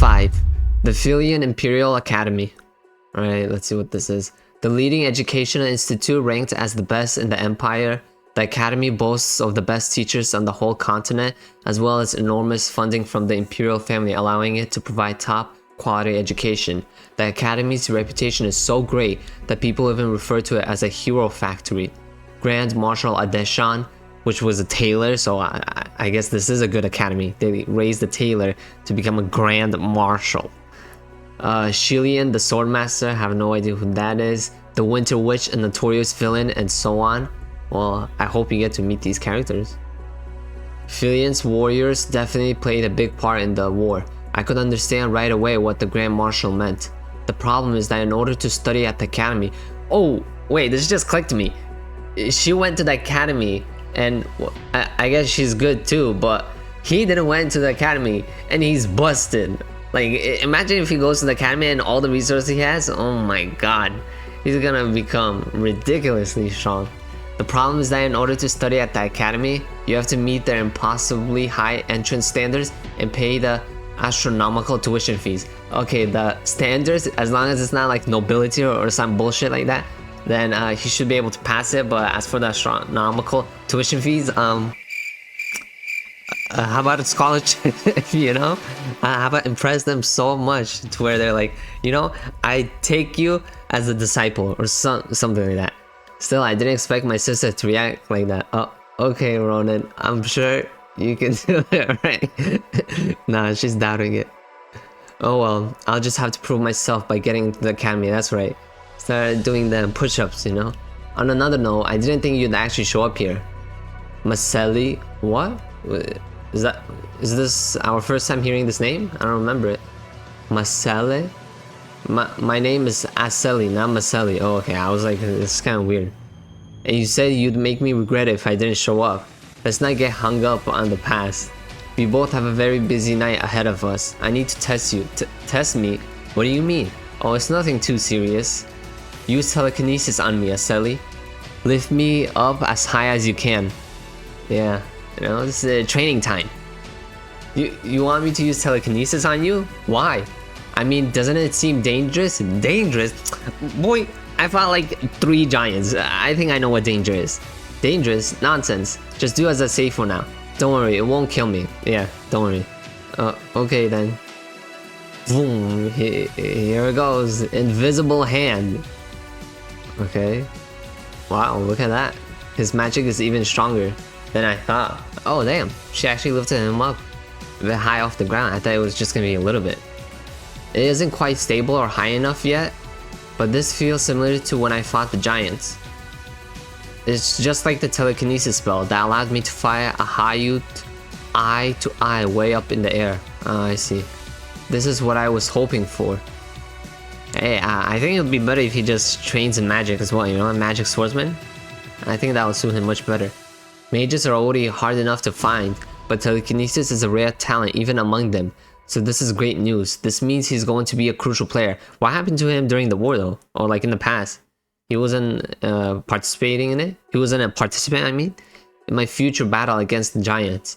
5. The Philian Imperial Academy. Alright, let's see what this is. The leading educational institute ranked as the best in the empire. The academy boasts of the best teachers on the whole continent, as well as enormous funding from the imperial family, allowing it to provide top quality education. The academy's reputation is so great that people even refer to it as a hero factory. Grand Marshal Adeshan, which was a tailor, so I guess this is a good academy. They raised the tailor to become a Grand Marshal. Shilian, the Swordmaster, have no idea who that is. The Winter Witch, a notorious villain, and so on. Well, I hope you get to meet these characters. Philian's warriors definitely played a big part in the war. I could understand right away what the Grand Marshal meant. The problem is that in order to study at the academy... Oh, wait, this just clicked to me. She went to the academy, and I guess she's good too, but he didn't went to the academy, and he's busted. Like, imagine if he goes to the academy and all the resources he has. Oh my god, he's gonna become ridiculously strong. The problem is that in order to study at the academy, you have to meet their impossibly high entrance standards and pay the astronomical tuition fees. Okay, the standards, as long as it's not like nobility or some bullshit like that, then he should be able to pass it. But as for the astronomical tuition fees, how about a scholarship? You know, how about impress them so much to where they're like, you know, I take you as a disciple or something like that. Still, I didn't expect my sister to react like that. Oh, okay, Ronan, I'm sure you can do it, right? Nah, she's doubting it. Oh well, I'll just have to prove myself by getting into the academy. That's right. Start doing the push-ups, you know. On another note, I didn't think you'd actually show up here. Maselli, what? Is this our first time hearing this name? I don't remember it. Maselli? My name is Aseli, not Maselli. Oh, okay. I was like, this is kind of weird. And you said you'd make me regret it if I didn't show up. Let's not get hung up on the past. We both have a very busy night ahead of us. I need to test you. Test me? What do you mean? Oh, it's nothing too serious. Use telekinesis on me, Aseli. Lift me up as high as you can. Yeah, you know, this is training time. You want me to use telekinesis on you? Why? I mean, doesn't it seem dangerous? Dangerous? Boy, I fought like 3 giants. I think I know what danger is. Dangerous? Nonsense. Just do as I say for now. Don't worry, it won't kill me. Yeah, don't worry. Okay then. Boom, here it goes. Invisible hand. Okay. Wow, look at that. His magic is even stronger than I thought. Oh damn, she actually lifted him up a bit high off the ground. I thought it was just gonna be a little bit. It isn't quite stable or high enough yet, but this feels similar to when I fought the giants. It's just like the telekinesis spell that allowed me to fire a Hayut eye to eye way up in the air. I see. This is what I was hoping for. Hey, I think it would be better if he just trains in magic as well, you know, a magic swordsman. I think that would suit him much better. Mages are already hard enough to find, but telekinesis is a rare talent even among them. So this is great news. This means he's going to be a crucial player. What happened to him during the war though? Or like in the past? He wasn't participating in it? He wasn't a participant, I mean? In my future battle against the giants.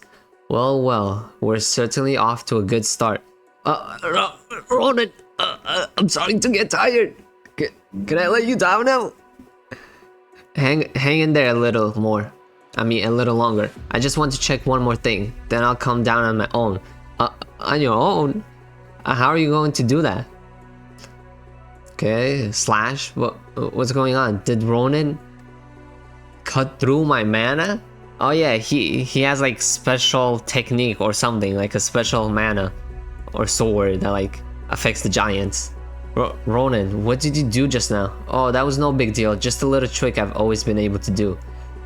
Well, we're certainly off to a good start. Ronan, I'm starting to get tired. Can I let you down now? Hang in there a little more. I mean, a little longer. I just want to check one more thing. Then I'll come down on my own. On your own? How are you going to do that? Okay, slash. What's going on? Did Ronan cut through my mana? Oh yeah, he has like special technique or something, like a special mana or sword that like affects the giants. Ronan, what did you do just now? Oh, that was no big deal. Just a little trick I've always been able to do.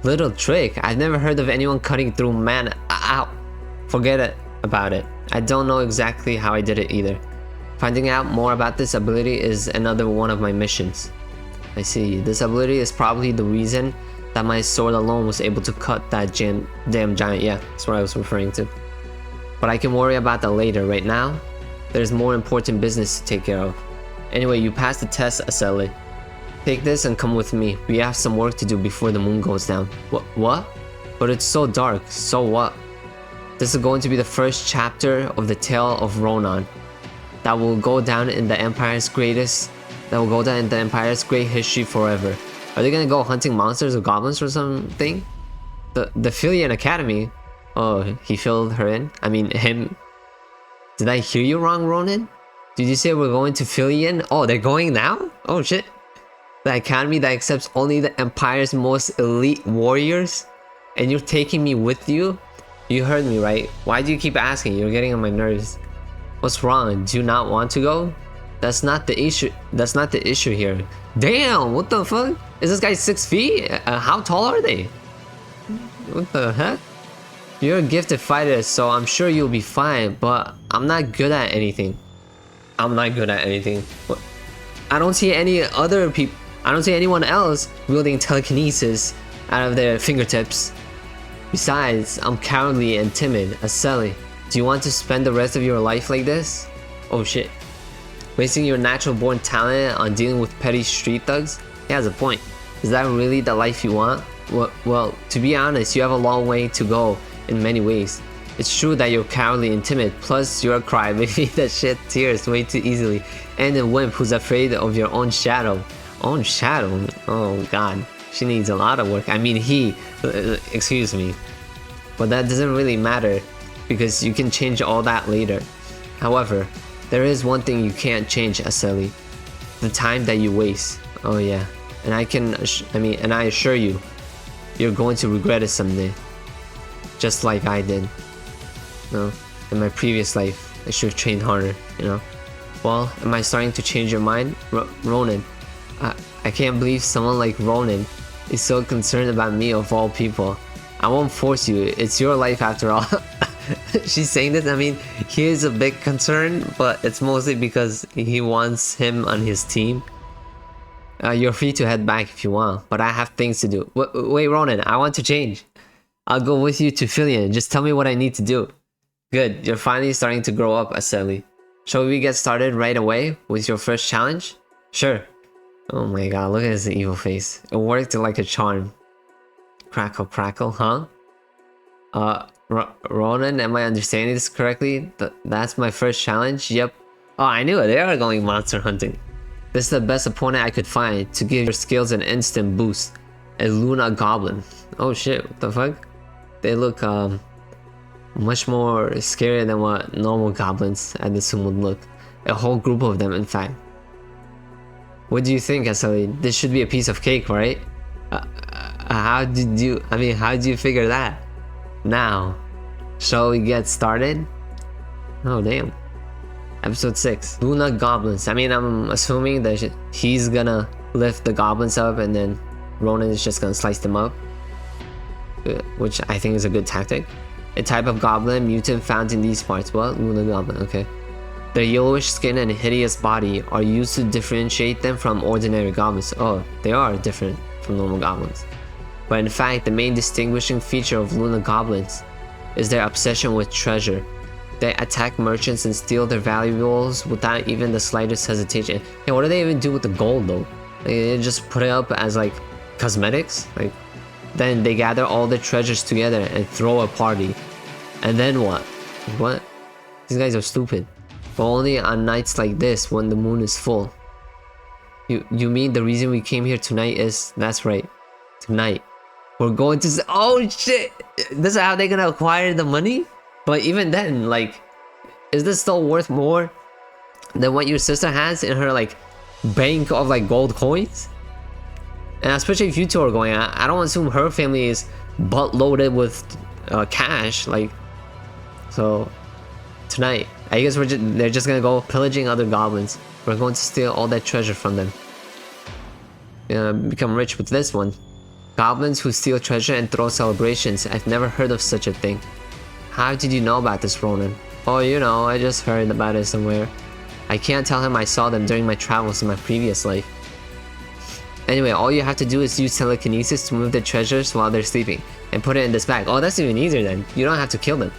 Little trick? I've never heard of anyone cutting through mana. Ow! Forget it about it. I don't know exactly how I did it either. Finding out more about this ability is another one of my missions. I see. This ability is probably the reason that my sword alone was able to cut that damn giant. Yeah, that's what I was referring to. But I can worry about that later. Right now, there's more important business to take care of. Anyway, you passed the test, Aseli. Take this and come with me. We have some work to do before the moon goes down. What? But it's so dark. So what? This is going to be the first chapter of the tale of Ronan. that will go down in the Empire's great history forever. Are they gonna go hunting monsters or goblins or something? The Philian Academy? Oh, he filled her in? I mean, him. Did I hear you wrong, Ronan? Did you say we're going to Philian? Oh, they're going now? Oh shit. The academy that accepts only the Empire's most elite warriors? And you're taking me with you? You heard me, right? Why do you keep asking? You're getting on my nerves. What's wrong? Do you not want to go? That's not the issue. That's not the issue here. Damn, what the fuck? Is this guy 6 feet? How tall are they? What the heck? You're a gifted fighter, so I'm sure you'll be fine, but I'm not good at anything. I'm not good at anything. I don't see any other people. I don't see anyone else wielding telekinesis out of their fingertips. Besides, I'm cowardly and timid, a Selly. Do you want to spend the rest of your life like this? Oh shit. Wasting your natural born talent on dealing with petty street thugs? He has a point. Is that really the life you want? Well, to be honest, you have a long way to go in many ways. It's true that you're cowardly and timid, plus you're a crybaby that shed tears way too easily, and a wimp who's afraid of your own shadow. Own shadow? Oh god. She needs a lot of work. I mean excuse me. But that doesn't really matter, because you can change all that later. However, there is one thing you can't change, Aseli. The time that you waste. Oh yeah. And I assure you, you're going to regret it someday. Just like I did. No, in my previous life, I should have trained harder, you know? Well, am I starting to change your mind? Ronan, I can't believe someone like Ronan is so concerned about me of all people. I won't force you, it's your life after all. She's saying this, I mean, he is a big concern, but it's mostly because he wants him on his team. You're free to head back if you want, but I have things to do. Wait, Ronan, I want to change. I'll go with you to Philian, just tell me what I need to do. Good, you're finally starting to grow up, Aseli. Shall we get started right away with your first challenge? Sure. Oh my god, look at his evil face. It worked like a charm. Crackle, crackle, huh? Ronan, am I understanding this correctly? That's my first challenge? Yep. Oh, I knew it, they are going monster hunting. This is the best opponent I could find to give your skills an instant boost. A Luna Goblin. Oh shit, what the fuck? They look, much more scarier than what normal goblins, I'd assume, would look. A whole group of them, in fact. What do you think, Asali? This should be a piece of cake, right? How did you figure that? Now, shall we get started? Oh, damn. Episode 6. Luna Goblins. I mean, I'm assuming that he's gonna lift the goblins up and then Ronan is just gonna slice them up. Which I think is a good tactic. A type of goblin mutant found in these parts. What? Luna Goblin, okay. Their yellowish skin and hideous body are used to differentiate them from ordinary goblins. Oh, they are different from normal goblins. But in fact, the main distinguishing feature of Luna Goblins is their obsession with treasure. They attack merchants and steal their valuables without even the slightest hesitation. Hey, what do they even do with the gold though? They just put it up as like cosmetics? Like, then they gather all their treasures together and throw a party. And then what? What? These guys are stupid. But only on nights like this when the moon is full. You mean the reason we came here tonight is... That's right. Tonight. We're going to... Oh shit! This is how they're gonna acquire the money? But even then, like... Is this still worth more than what your sister has in her like bank of like gold coins? And especially if you two are going, I don't assume her family is butt loaded with cash. Like, so tonight, I guess they're just gonna go pillaging other goblins. We're going to steal all that treasure from them. Become rich with this one. Goblins who steal treasure and throw celebrations. I've never heard of such a thing. How did you know about this, Ronan? Oh, you know, I just heard about it somewhere. I can't tell him I saw them during my travels in my previous life. Anyway, all you have to do is use telekinesis to move the treasures while they're sleeping and put it in this bag. Oh, that's even easier then. You don't have to kill them.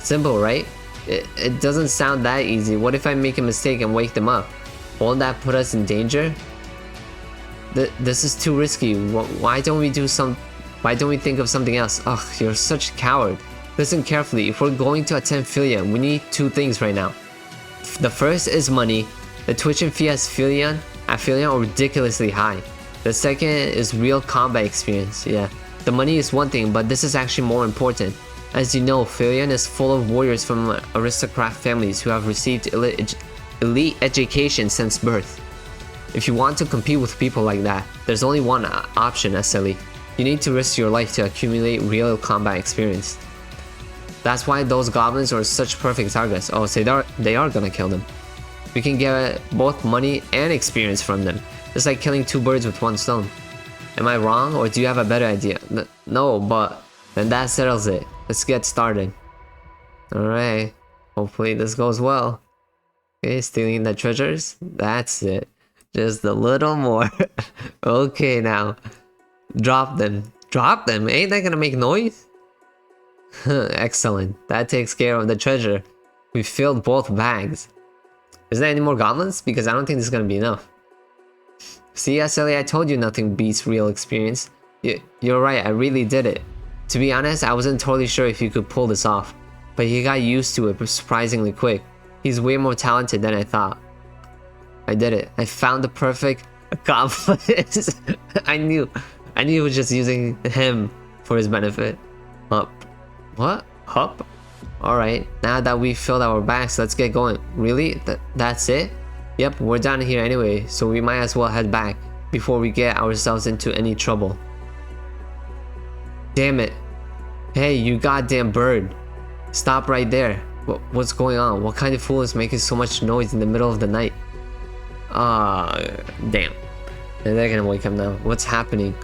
Simple, right? It doesn't sound that easy. What if I make a mistake and wake them up? Won't that put us in danger? This is too risky. Why don't we think of something else? Ugh, you're such a coward. Listen carefully. If we're going to attend Philia, we need two things right now. The first is money. The tuition fee at Philion are ridiculously high. The second is real combat experience. Yeah, the money is one thing, but this is actually more important. As you know, Philion is full of warriors from aristocrat families who have received elite education since birth. If you want to compete with people like that, there's only one option, SLE. You need to risk your life to accumulate real combat experience. That's why those goblins are such perfect targets. Oh, so they are gonna kill them. We can get both money and experience from them. It's like killing two birds with one stone. Am I wrong, or do you have a better idea? No, but then that settles it. Let's get started. Alright, hopefully this goes well. Okay, stealing the treasures. That's it. Just a little more. Okay, now. Drop them. Drop them? Ain't that gonna make noise? Excellent. That takes care of the treasure. We filled both bags. Is there any more goblins? Because I don't think this is gonna be enough. See, SLA, I told you nothing beats real experience. You're right, I really did it. To be honest, I wasn't totally sure if you could pull this off, but he got used to it surprisingly quick. He's way more talented than I thought. I did it. I found the perfect accomplice. I knew he was just using him for his benefit. Up. What? Up? Alright, now that we filled our bags, let's get going. Really? That's it? Yep, we're down here anyway, so we might as well head back before we get ourselves into any trouble. Damn it. Hey, you goddamn bird. Stop right there. What's going on? What kind of fool is making so much noise in the middle of the night? Damn. They're gonna wake up now. What's happening?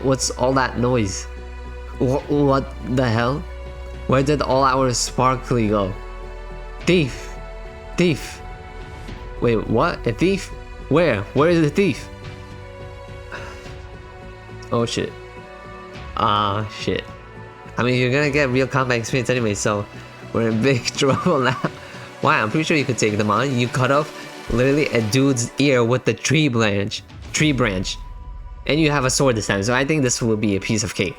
What's all that noise? What the hell? Where did all our sparkly go? Thief! Thief! Wait, what? A thief? Where? Where is the thief? Oh shit. Shit. I mean, you're gonna get real combat experience anyway, so we're in big trouble now. Wow, I'm pretty sure you could take them on. You cut off literally a dude's ear with the tree branch. And you have a sword this time, so I think this will be a piece of cake.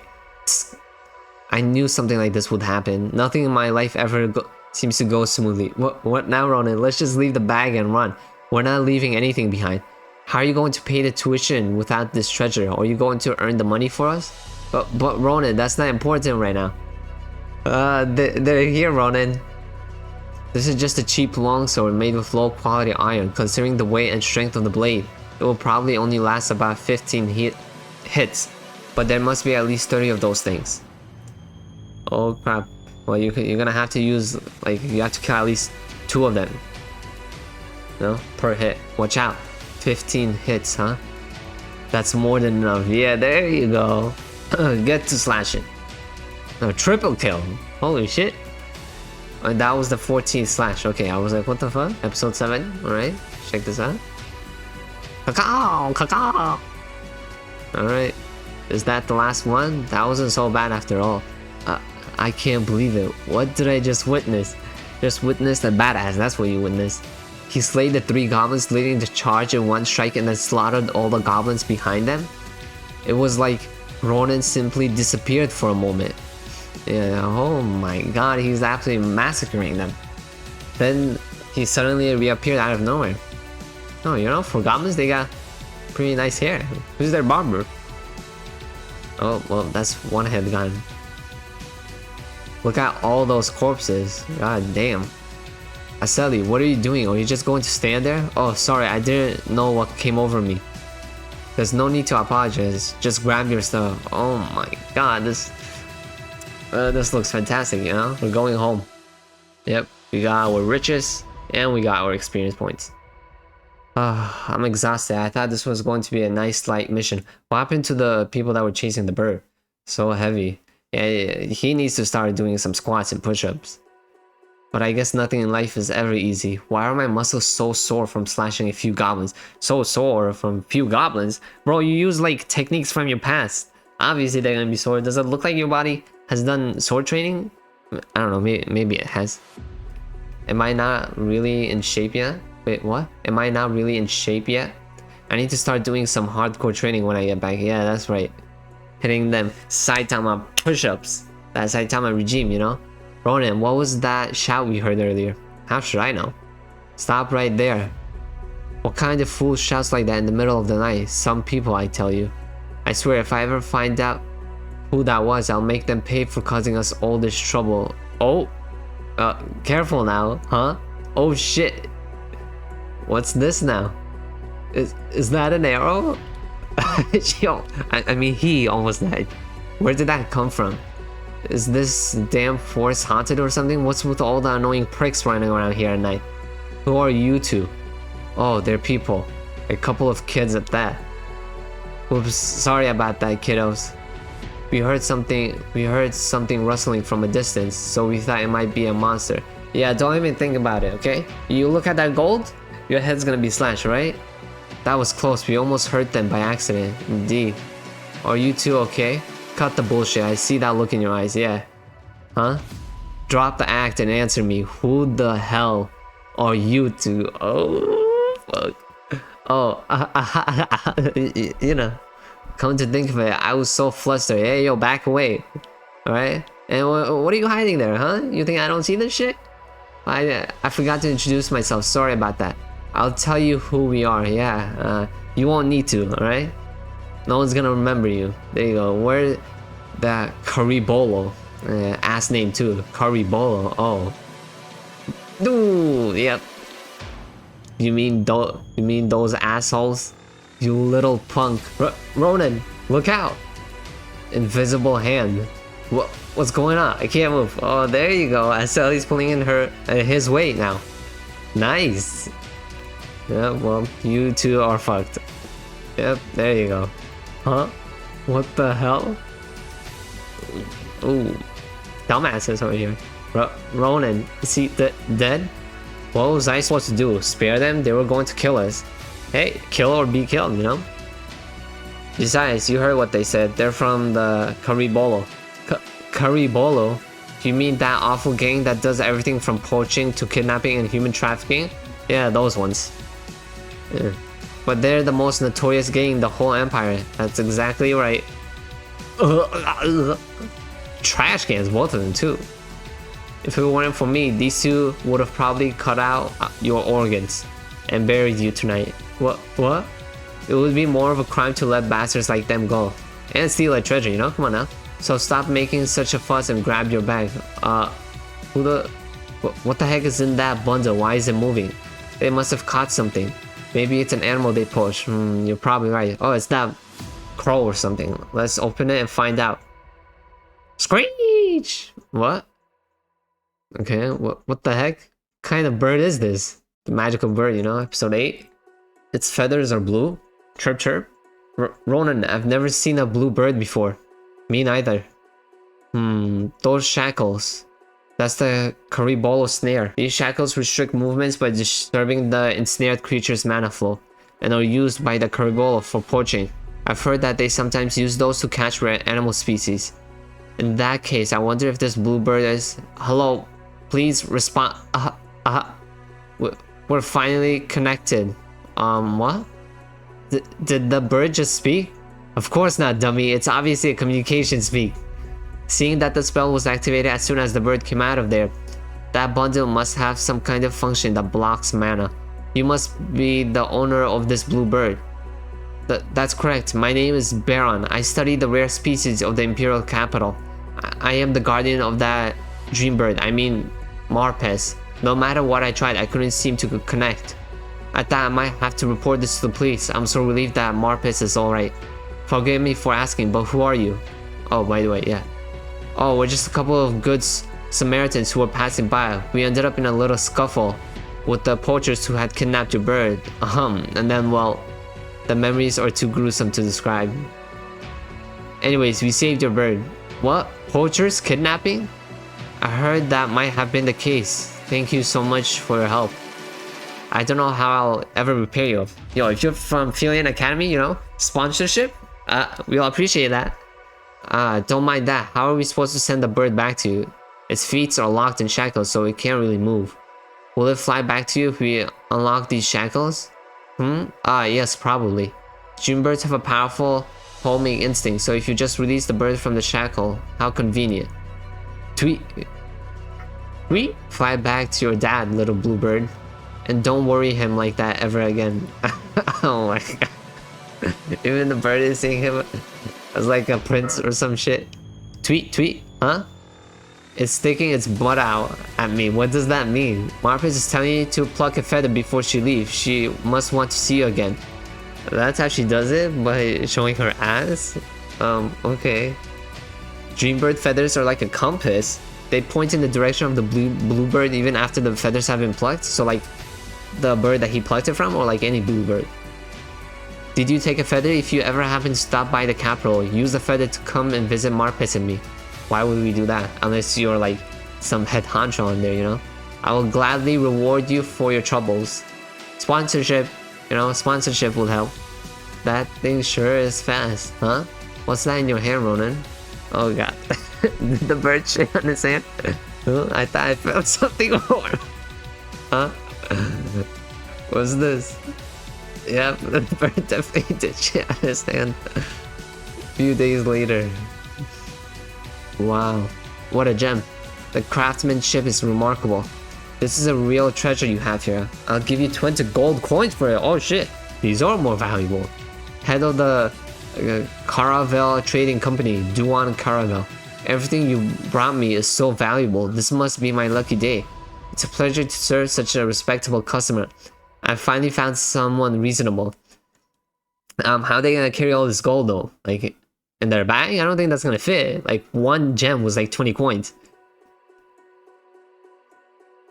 I knew something like this would happen. Nothing in my life ever seems to go smoothly. What now, Ronan? Let's just leave the bag and run. We're not leaving anything behind. How are you going to pay the tuition without this treasure? Are you going to earn the money for us? But Ronan, that's not important right now. They're here, Ronan. This is just a cheap longsword made with low quality iron. Considering the weight and strength of the blade, it will probably only last about 15 hits. But there must be at least 30 of those things. Oh crap. Well, you're gonna have to use, like, you have to kill at least 2 of them. No? Per hit. Watch out. 15 hits, huh? That's more than enough. Yeah, there you go. Get to slashing. No, triple kill. Holy shit. And that was the 14th slash. Okay, I was like, what the fuck? Episode 7. Alright, check this out. Cacao! Cacao! Alright. Is that the last one? That wasn't so bad after all. I can't believe it. What did I just witness? Just witnessed a badass. That's what you witnessed. He slayed the 3 goblins, leading the charge in one strike, and then slaughtered all the goblins behind them. It was like Ronan simply disappeared for a moment. Yeah, oh my god, he's absolutely massacring them. Then he suddenly reappeared out of nowhere. Oh, you know, for goblins, they got pretty nice hair. Who's their barber? Oh, well, that's one head gone. Look at all those corpses. God damn. Aseli, what are you doing? Are you just going to stand there? Oh, sorry, I didn't know what came over me. There's no need to apologize. Just grab your stuff. Oh my god, this looks fantastic, you know? We're going home. Yep, we got our riches and we got our experience points. I'm exhausted. I thought this was going to be a nice light mission. What happened to the people that were chasing the bird? So heavy. Yeah, he needs to start doing some squats and push-ups. But I guess nothing in life is ever easy. Why are my muscles so sore from slashing a few goblins? So sore from few goblins? Bro, you use like techniques from your past. Obviously they're gonna be sore. Does it look like your body has done sword training? I don't know, maybe it has. Am I not really in shape yet? Wait, what? Am I not really in shape yet? I need to start doing some hardcore training when I get back. Yeah, that's right. Hitting them Saitama push-ups. That Saitama regime, you know? Ronan, what was that shout we heard earlier? How should I know? Stop right there. What kind of fool shouts like that in the middle of the night? Some people, I tell you. I swear if I ever find out who that was, I'll make them pay for causing us all this trouble. Oh, careful now, huh? Oh shit. What's this now? Is that an arrow? Yo, I mean, he almost died. Where did that come from? Is this damn forest haunted or something? What's with all the annoying pricks running around here at night? Who are you two? Oh, they're people. A couple of kids at that. Oops, sorry about that, kiddos. We heard something rustling from a distance, so we thought it might be a monster. Yeah, don't even think about it, okay? You look at that gold, your head's gonna be slashed, right? That was close, we almost hurt them by accident. Indeed. Are you two okay? Cut the bullshit, I see that look in your eyes, yeah. Huh? Drop the act and answer me. Who the hell are you two? Oh, fuck. Oh, you know. Come to think of it, I was so flustered. Hey, yo, back away. Alright? And what are you hiding there, huh? You think I don't see this shit? I forgot to introduce myself. Sorry about that. I'll tell you who we are, yeah. You won't need to, alright? No one's gonna remember you. There you go. We're the Karibolo. Ass name too. Karibolo. Oh. Dude, yep. You mean those assholes? You little punk. Ronan, look out! Invisible hand. What's going on? I can't move. Oh, there you go. Aseli's pulling in his weight now. Nice. Yeah, well, you two are fucked. Yep, there you go. Huh? What the hell? Ooh. Dumbasses over here. Ronan, is he dead? What was I supposed to do? Spare them? They were going to kill us. Hey, kill or be killed, you know? Besides, you heard what they said. They're from the Karibolo. Karibolo? You mean that awful gang that does everything from poaching to kidnapping and human trafficking? Yeah, those ones. Yeah. But they're the most notorious gang in the whole empire. That's exactly right. Trash cans, both of them too. If it weren't for me, these two would have probably cut out your organs and buried you tonight. What? It would be more of a crime to let bastards like them go. And steal a treasure, you know? Come on now. So stop making such a fuss and grab your bag. What the heck is in that bundle? Why is it moving? They must have caught something. Maybe it's an animal they poached. You're probably right. Oh, it's that crow or something. Let's open it and find out. Screech! What? Okay, what the heck? What kind of bird is this? The magical bird, you know? Episode 8? Its feathers are blue? Chirp chirp? Ronan, I've never seen a blue bird before. Me neither. Those shackles. That's the Karibolo snare. These shackles restrict movements by disturbing the ensnared creature's mana flow, and are used by the Karibolo for poaching. I've heard that they sometimes use those to catch rare animal species. In that case, I wonder if this blue bird is... Hello, please respond. We're finally connected. What? Did the bird just speak? Of course not, dummy. It's obviously a communication speak. Seeing that the spell was activated as soon as the bird came out of there, that bundle must have some kind of function that blocks mana. You must be the owner of this blue bird. That's correct. My name is Baron. I study the rare species of the Imperial Capital. I am the guardian of that dream bird. I mean, Marpes. No matter what I tried, I couldn't seem to connect. I thought I might have to report this to the police. I'm so relieved that Marpes is alright. Forgive me for asking, but who are you? Oh, by the way, yeah. Oh, we're just a couple of good Samaritans who were passing by. We ended up in a little scuffle with the poachers who had kidnapped your bird. And then, well, the memories are too gruesome to describe. Anyways, we saved your bird. What? Poachers? Kidnapping? I heard that might have been the case. Thank you so much for your help. I don't know how I'll ever repay you. Yo, if you're from Filian Academy, you know, sponsorship, we'll appreciate that. Don't mind that. How are we supposed to send the bird back to you? Its feet are locked in shackles, so it can't really move. Will it fly back to you if we unlock these shackles? Yes, probably. Dream birds have a powerful homing instinct, so if you just release the bird from the shackle, how convenient. Tweet. We fly back to your dad, little bluebird. And don't worry him like that ever again. Oh my god. Even the bird is seeing him as like a prince or some shit. Tweet, tweet, huh? It's sticking its butt out at me. What does that mean? Marpus is telling you to pluck a feather before she leaves. She must want to see you again. That's how she does it? By showing her ass? Okay. Dreambird feathers are like a compass. They point in the direction of the bluebird even after the feathers have been plucked. So like the bird that he plucked it from, or like any bluebird. Did you take a feather? If you ever happen to stop by the capital, use the feather to come and visit Marpus and me. Why would we do that? Unless you're like some head honcho on there, you know? I will gladly reward you for your troubles. Sponsorship, you know, sponsorship will help. That thing sure is fast, huh? What's that in your hair, Ronan? Oh god. The bird shit on his hand. Huh? I thought I felt something warm. Huh? What's this? Yep, the bird definitely did shit on his hand. A few days later. Wow, what a gem. The craftsmanship is remarkable. This is a real treasure you have here. I'll give you 20 gold coins for it. Oh shit, these are more valuable. Head of the Caravel Trading Company, Duan Caravel. Everything you brought me is so valuable. This must be my lucky day. It's a pleasure to serve such a respectable customer. I finally found someone reasonable. How are they gonna carry all this gold though? Like in their bag? I don't think that's gonna fit. Like one gem was like 20 coins.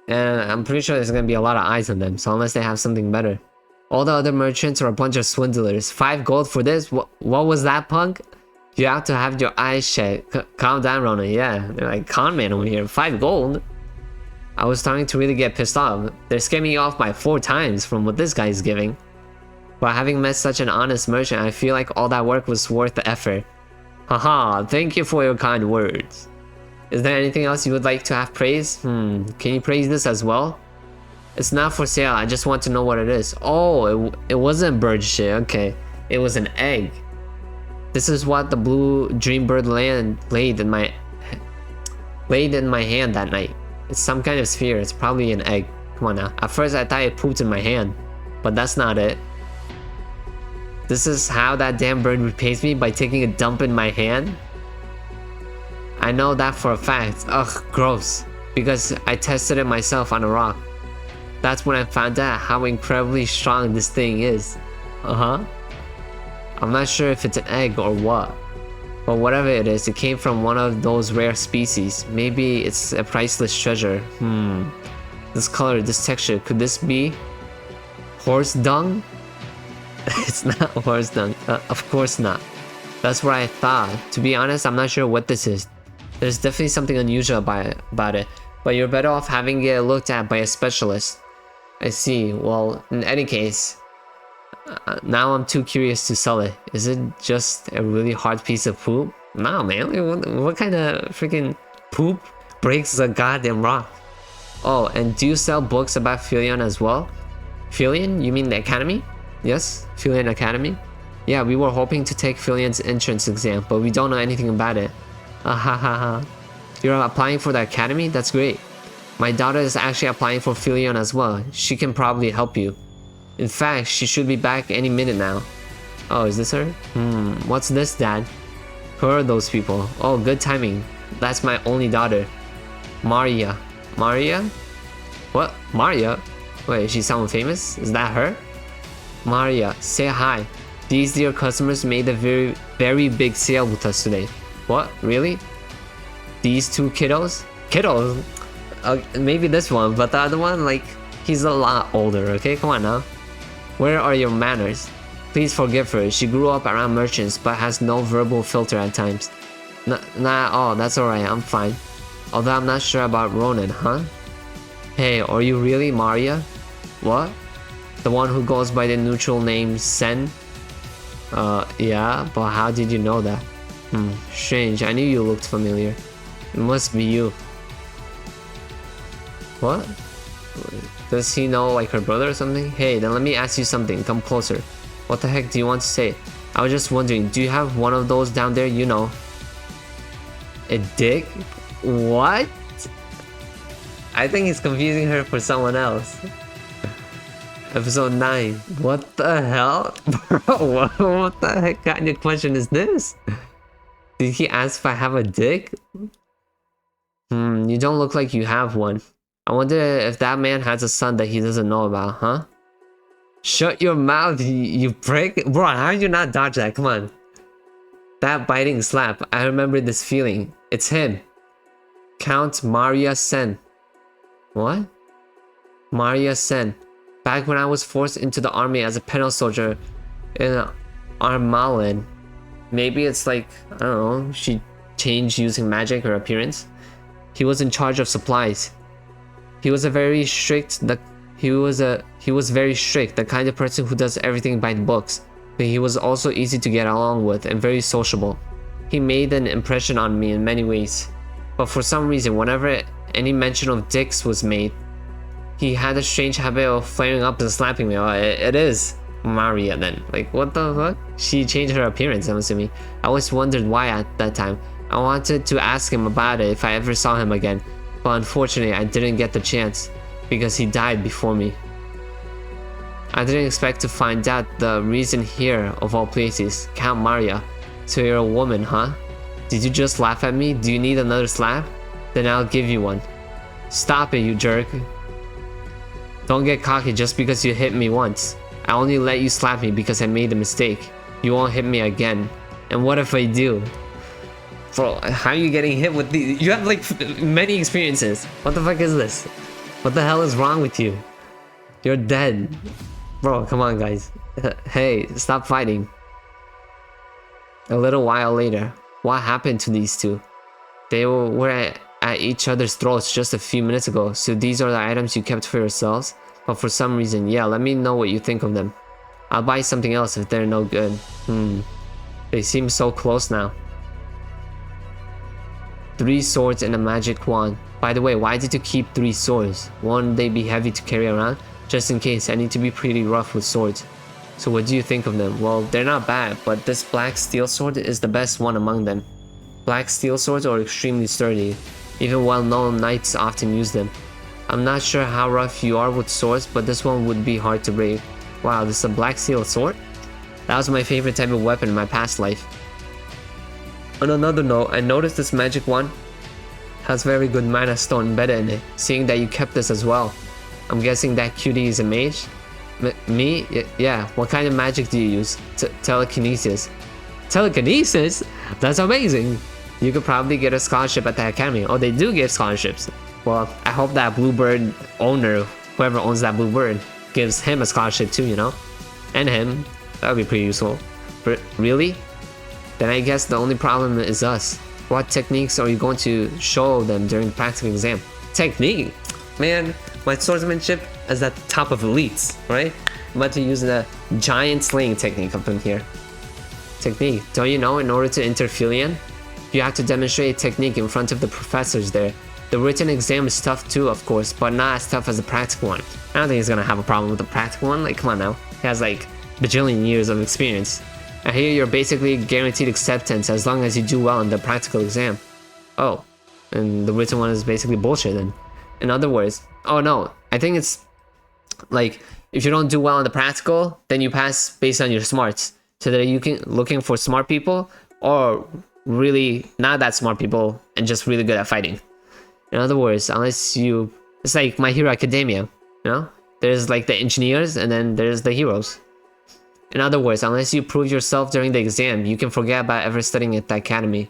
And I'm pretty sure there's gonna be a lot of eyes on them, so unless they have something better. All the other merchants are a bunch of swindlers. 5 gold for this? What was that, punk? You have to have your eyes checked. Calm down, Rona. Yeah, they're like con man over here. 5 gold? I was starting to really get pissed off. They're scaring me off by 4 times from what this guy is giving. But having met such an honest merchant, I feel like all that work was worth the effort. Haha, thank you for your kind words. Is there anything else you would like to have praised? Can you praise this as well? It's not for sale, I just want to know what it is. Oh, it wasn't bird shit, okay. It was an egg. This is what the blue dreambird laid in my hand that night. It's some kind of sphere, it's probably an egg. Come on now. At first I thought it pooped in my hand, but that's not it. This is how that damn bird repays me, by taking a dump in my hand? I know that for a fact. Ugh, gross. Because I tested it myself on a rock. That's when I found out how incredibly strong this thing is. I'm not sure if it's an egg or what. But whatever it is, it came from one of those rare species. Maybe it's a priceless treasure. This color, this texture, could this be horse dung? It's not horse dung. Of course not. That's what I thought. To be honest, I'm not sure what this is. There's definitely something unusual about it. But you're better off having it looked at by a specialist. I see. Well, in any case, now I'm too curious to sell it. Is it just a really hard piece of poop? Nah, man. What kind of freaking poop breaks a goddamn rock? Oh, and do you sell books about Philion as well? Philion? You mean the academy? Yes, Philion Academy. Yeah, we were hoping to take Philion's entrance exam, but we don't know anything about it. You're applying for the academy? That's great. My daughter is actually applying for Philion as well. She can probably help you. In fact, she should be back any minute now. Oh, is this her? What's this, Dad? Who are those people? Oh, good timing. That's my only daughter. Maria. Maria? What? Maria? Wait, is she someone famous? Is that her? Maria, say hi. These dear customers made a very big sale with us today. What? Really? These 2 kiddos? Kiddos? Maybe this one, but the other one, like, he's a lot older, okay? Come on now. Where are your manners? Please forgive her. She grew up around merchants, but has no verbal filter at times. Oh, that's alright. I'm fine. Although I'm not sure about Ronan, huh? Hey, are you really Maria? What? The one who goes by the neutral name Sen? Yeah, but how did you know that? Strange. I knew you looked familiar. It must be you. What? Does he know like her brother or something? Hey, then let me ask you something. Come closer. What the heck do you want to say? I was just wondering, do you have one of those down there, you know? A dick? What? I think he's confusing her for someone else. Episode 9. What the hell? Bro, what the heck kind of question is this? Did he ask if I have a dick? You don't look like you have one. I wonder if that man has a son that he doesn't know about, huh? Shut your mouth, you prick. Bro, how did you not dodge that? Come on. That biting slap. I remember this feeling. It's him. Count Maria Sen. What? Maria Sen. Back when I was forced into the army as a penal soldier in Armalin. Maybe it's like, I don't know, she changed using magic or appearance. He was in charge of supplies. He was very strict, the kind of person who does everything by the books. But he was also easy to get along with and very sociable. He made an impression on me in many ways. But for some reason, whenever any mention of dicks was made, he had a strange habit of flaring up and slapping me. Oh, it is Maria then. Like, what the fuck? She changed her appearance, I'm assuming. I always wondered why at that time. I wanted to ask him about it if I ever saw him again. But unfortunately, I didn't get the chance. Because he died before me. I didn't expect to find out the reason here, of all places. Count Maria. So you're a woman, huh? Did you just laugh at me? Do you need another slap? Then I'll give you one. Stop it, you jerk. Don't get cocky just because you hit me once. I only let you slap me because I made a mistake. You won't hit me again. And what if I do? Bro, how are you getting hit with these? You have like many experiences. What the fuck is this? What the hell is wrong with you? You're dead. Bro, come on guys. Hey, stop fighting. A little while later, what happened to these two? They were at each other's throats just a few minutes ago, so these are the items you kept for yourselves? But for some reason, yeah, let me know what you think of them. I'll buy something else if they're no good. They seem so close now. 3 swords and a magic wand. By the way, why did you keep 3 swords? Won't they be heavy to carry around? Just in case, I need to be pretty rough with swords. So what do you think of them? Well, they're not bad, but this black steel sword is the best one among them. Black steel swords are extremely sturdy. Even well-known knights often use them. I'm not sure how rough you are with swords, but this one would be hard to break. Wow, this is a black steel sword? That was my favorite type of weapon in my past life. On another note, I noticed this magic wand has very good mana stone embedded in it, seeing that you kept this as well. I'm guessing that cutie is a mage? Me? Yeah, what kind of magic do you use? Telekinesis. Telekinesis? That's amazing! You could probably get a scholarship at the academy. Oh, they do give scholarships. Well, I hope that Bluebird owner, whoever owns that Bluebird, gives him a scholarship too, you know? And him. That would be pretty useful. But really? Then I guess the only problem is us. What techniques are you going to show them during the practical exam? Technique? Man, my swordsmanship is at the top of elites, right? I'm about to use the giant slaying technique up in here. Technique. Don't you know, in order to enter Filion, you have to demonstrate a technique in front of the professors there. The written exam is tough too, of course, but not as tough as the practical one. I don't think he's gonna have a problem with the practical one. Like, come on now. He has like bajillion years of experience. I hear you're basically guaranteed acceptance as long as you do well in the practical exam. Oh, and the written one is basically bullshit then. In other words, oh no, I think it's like if you don't do well in the practical, then you pass based on your smarts. So that you can looking for smart people or really not that smart people and just really good at fighting. In other words, unless you, it's like My Hero Academia, you know? There's like the engineers and then there's the heroes. In other words, unless you prove yourself during the exam, you can forget about ever studying at the academy.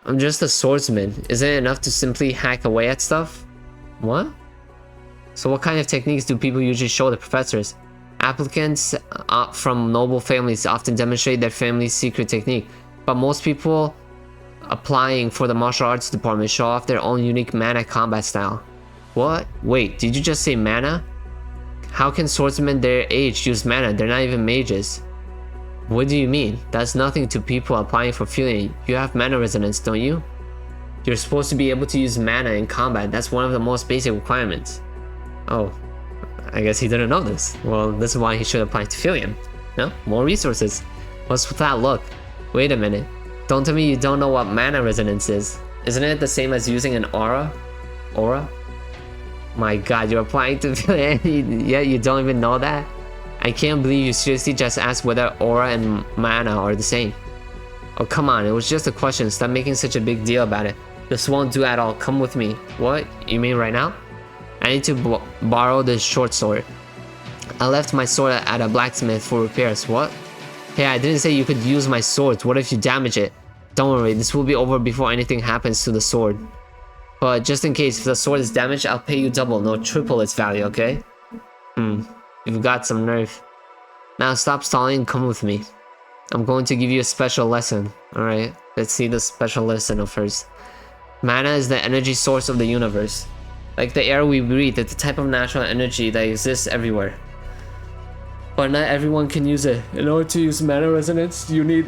I'm just a swordsman. Isn't it enough to simply hack away at stuff? What? So what kind of techniques do people usually show the professors? Applicants from noble families often demonstrate their family's secret technique, but most people applying for the martial arts department show off their own unique mana combat style. What? Wait, did you just say mana? How can swordsmen their age use mana? They're not even mages. What do you mean? That's nothing to people applying for Filion. You have mana resonance, don't you? You're supposed to be able to use mana in combat. That's one of the most basic requirements. Oh, I guess he didn't know this. Well, this is why he should apply to Filion. No? More resources. What's with that look? Wait a minute. Don't tell me you don't know what mana resonance is. Isn't it the same as using an aura? Aura? My god, you're applying to yet you don't even know that? I can't believe you seriously just asked whether aura and mana are the same. Oh come on, it was just a question, stop making such a big deal about it. This won't do at all, come with me. What? You mean right now? I need to borrow this short sword. I left my sword at a blacksmith for repairs. What? Hey, I didn't say you could use my sword. What if you damage it? Don't worry, this will be over before anything happens to the sword. But just in case, if the sword is damaged, I'll pay you double, no triple its value, okay? You've got some nerve. Now stop stalling and come with me. I'm going to give you a special lesson, alright? Let's see the special lesson first. Mana is the energy source of the universe. Like the air we breathe, it's a type of natural energy that exists everywhere. But not everyone can use it. In order to use mana resonance, you need...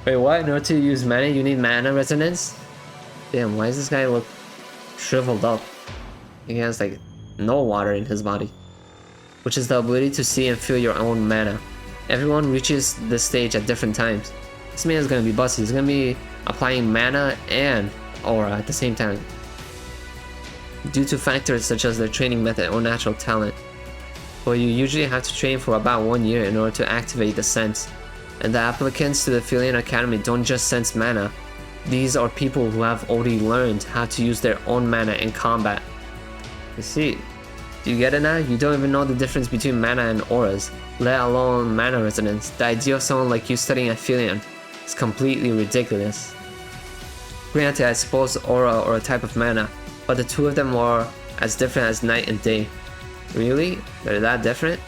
Wait, what? In order to use mana, you need mana resonance? Damn, why does this guy look shriveled up? He has like no water in his body. Which is the ability to see and feel your own mana. Everyone reaches this stage at different times. This man is gonna be busted. He's gonna be applying mana and aura at the same time. Due to factors such as their training method or natural talent. But you usually have to train for about 1 year in order to activate the sense. And the applicants to the Philian Academy don't just sense mana. These are people who have already learned how to use their own mana in combat. You see, do you get it now? You don't even know the difference between mana and auras, let alone mana resonance. The idea of someone like you studying at Philian is completely ridiculous. Granted, I suppose aura or a type of mana, but the two of them are as different as night and day. Really? They're that different?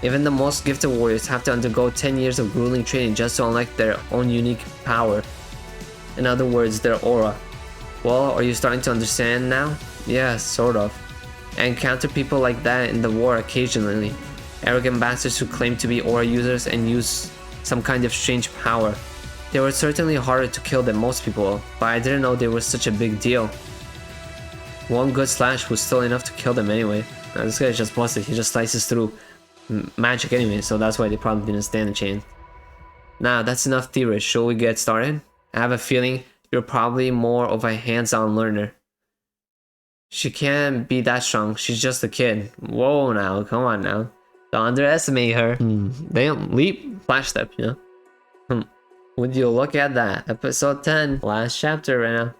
Even the most gifted warriors have to undergo 10 years of grueling training just to unlock their own unique power. In other words, their aura. Well, are you starting to understand now? Yeah, sort of. I encounter people like that in the war occasionally. Arrogant bastards who claim to be aura users and use some kind of strange power. They were certainly harder to kill than most people, but I didn't know they were such a big deal. One good slash was still enough to kill them anyway. Now, this guy's just busted, he just slices through magic anyway, so that's why they probably didn't stand a chance. Now, that's enough theory, shall we get started? I have a feeling you're probably more of a hands-on learner. She can't be that strong, she's just a kid. Whoa now, come on now. Don't underestimate her. Damn, leap, flash step, you know? Would you look at that? Episode 10, last chapter right now.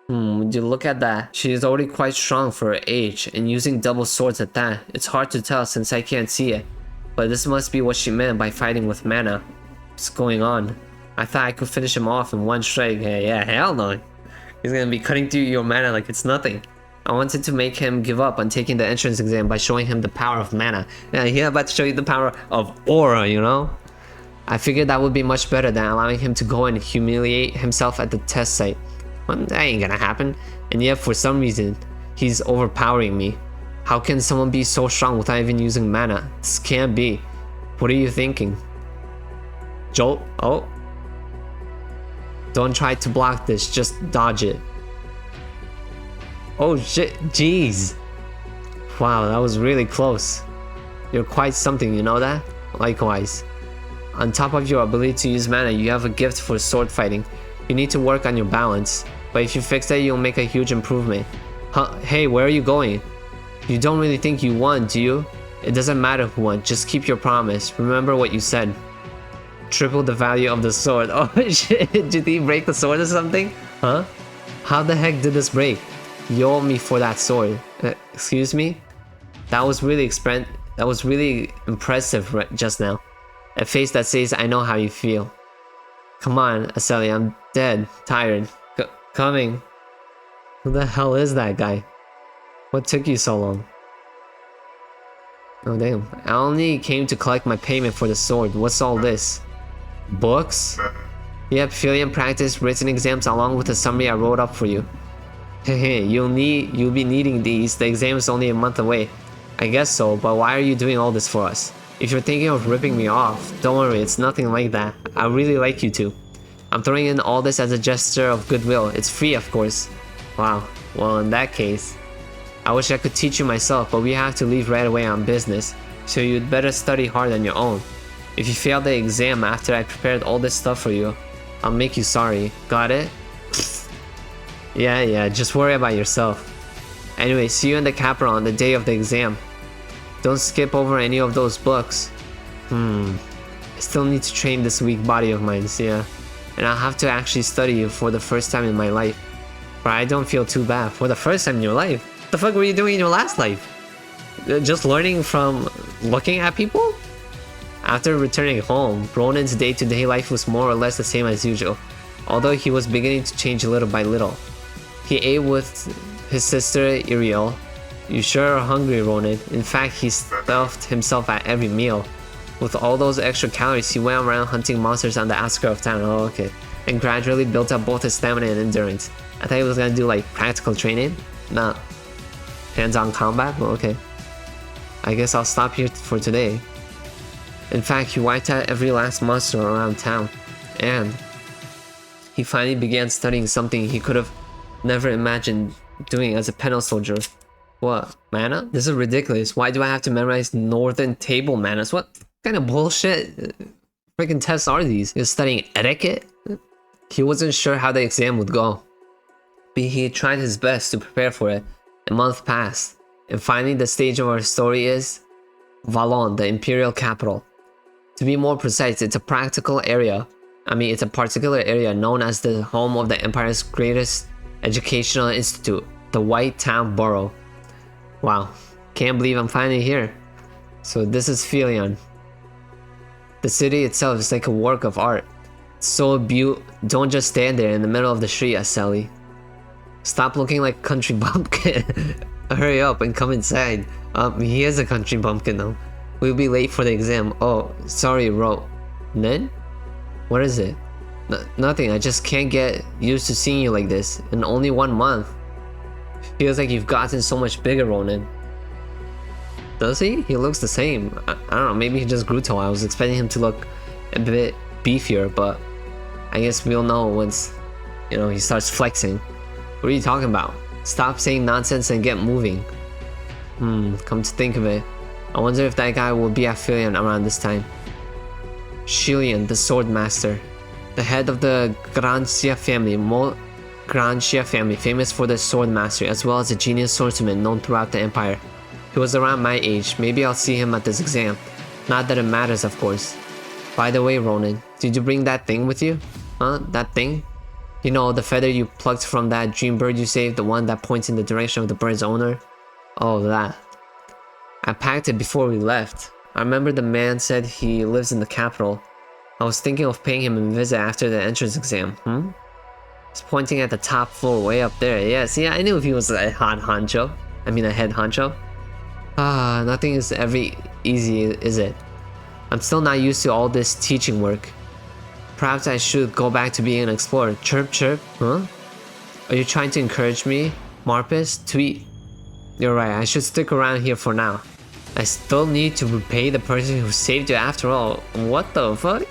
Would you look at that? She is already quite strong for her age, and using double swords at that. It's hard to tell since I can't see it. But this must be what she meant by fighting with mana. What's going on? I thought I could finish him off in one strike. Hey, yeah, hell no. He's gonna be cutting through your mana like it's nothing. I wanted to make him give up on taking the entrance exam by showing him the power of mana. Yeah, he's about to show you the power of aura, you know? I figured that would be much better than allowing him to go and humiliate himself at the test site. Well, that ain't gonna happen. And yet, for some reason, he's overpowering me. How can someone be so strong without even using mana? This can't be. What are you thinking? Jolt? Oh. Don't try to block this, just dodge it. Oh shit, jeez. Wow, that was really close. You're quite something, you know that? Likewise. On top of your ability to use mana, you have a gift for sword fighting. You need to work on your balance, but if you fix that, you'll make a huge improvement. Hey, where are you going? You don't really think you won, do you? It doesn't matter who won, just keep your promise. Remember what you said. Triple the value of the sword. Oh shit, did he break the sword or something? Huh? How the heck did this break? You owe me for that sword. Excuse me? That was really impressive just now. A face that says, I know how you feel. Come on, Aseli, I'm dead, tired. Coming. Who the hell is that guy? What took you so long? Oh damn, I only came to collect my payment for the sword. What's all this? Books? Yep, Philian practice written exams along with a summary I wrote up for you. Hehe, you'll be needing these. The exam is only a month away. I guess so, but why are you doing all this for us? If you're thinking of ripping me off, don't worry, it's nothing like that. I really like you too. I'm throwing in all this as a gesture of goodwill. It's free, of course. Wow, well in that case, I wish I could teach you myself, but we have to leave right away on business, so you'd better study hard on your own. If you fail the exam after I prepared all this stuff for you, I'll make you sorry. Got it? Yeah, just worry about yourself. Anyway, see you in the capital on the day of the exam. Don't skip over any of those books. I still need to train this weak body of mine, yeah. And I'll have to actually study for the first time in my life. But I don't feel too bad. For the first time in your life? What the fuck were you doing in your last life? Just learning from looking at people? After returning home, Ronan's day-to-day life was more or less the same as usual, although he was beginning to change little by little. He ate with his sister Ariel. You sure are hungry, Ronan. In fact, he stuffed himself at every meal. With all those extra calories, he went around hunting monsters on the outskirts of town. Oh, okay. And gradually built up both his stamina and endurance. I thought he was gonna do like practical training, not hands-on combat, but okay. I guess I'll stop here for today. In fact, he wiped out every last monster around town. And he finally began studying something he could have never imagined doing as a penal soldier. What? Mana? This is ridiculous. Why do I have to memorize northern table manners? What kind of bullshit freaking tests are these? You're studying etiquette? He wasn't sure how the exam would go, but he tried his best to prepare for it. A month passed, and finally the stage of our story is Valon, the imperial capital. To be more precise, it's a particular area known as the home of the empire's greatest educational institute, the White Town Borough. Wow, can't believe I'm finally here. So this is Philion. The city itself is like a work of art. So don't just stand there in the middle of the street, Aseli. Stop looking like a country bumpkin. Hurry up and come inside. He is a country bumpkin though. We'll be late for the exam. Oh, sorry, Nen? What is it? Nothing, I just can't get used to seeing you like this. In only 1 month. Feels like you've gotten so much bigger, Ronan. Does he? He looks the same. I don't know, maybe he just grew tall. I was expecting him to look a bit beefier, but I guess we'll know once, he starts flexing. What are you talking about? Stop saying nonsense and get moving. Come to think of it, I wonder if that guy will be at Philion around this time. Shilian, the sword master. The head of the Granxia family, famous for their sword mastery, as well as a genius swordsman known throughout the empire. He was around my age. Maybe I'll see him at this exam. Not that it matters, of course. By the way, Ronan, did you bring that thing with you? Huh? That thing? You know, the feather you plucked from that dream bird you saved, the one that points in the direction of the bird's owner? Oh, that. I packed it before we left. I remember the man said he lives in the capital. I was thinking of paying him a visit after the entrance exam. He's pointing at the top floor way up there. Yes, yeah, I knew if he was a head honcho. Nothing is ever easy, is it? I'm still not used to all this teaching work. Perhaps I should go back to being an explorer. Chirp chirp, huh? Are you trying to encourage me, Marpus? Tweet. You're right, I should stick around here for now. I still need to repay the person who saved you after all. What the fuck?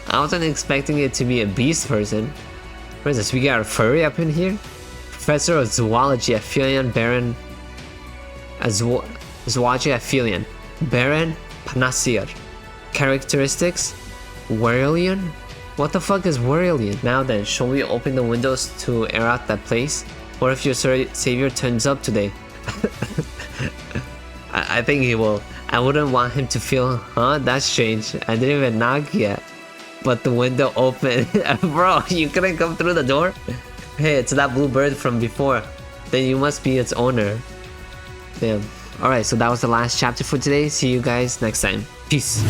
I wasn't expecting it to be a beast person. What is this, we got a furry up in here? Professor of Zoology at Philion, Baron... Zoology at Philion, Baron Panacea. Characteristics? Werelian? What the fuck is Werelian? Now then, shall we open the windows to air out that place? What if your savior turns up today? I think he will. I wouldn't want him to feel, that's strange. I didn't even knock yet. But the window opened. Bro, you couldn't come through the door? Hey, it's that blue bird from before. Then you must be its owner. Damn. Alright, so that was the last chapter for today. See you guys next time. Peace.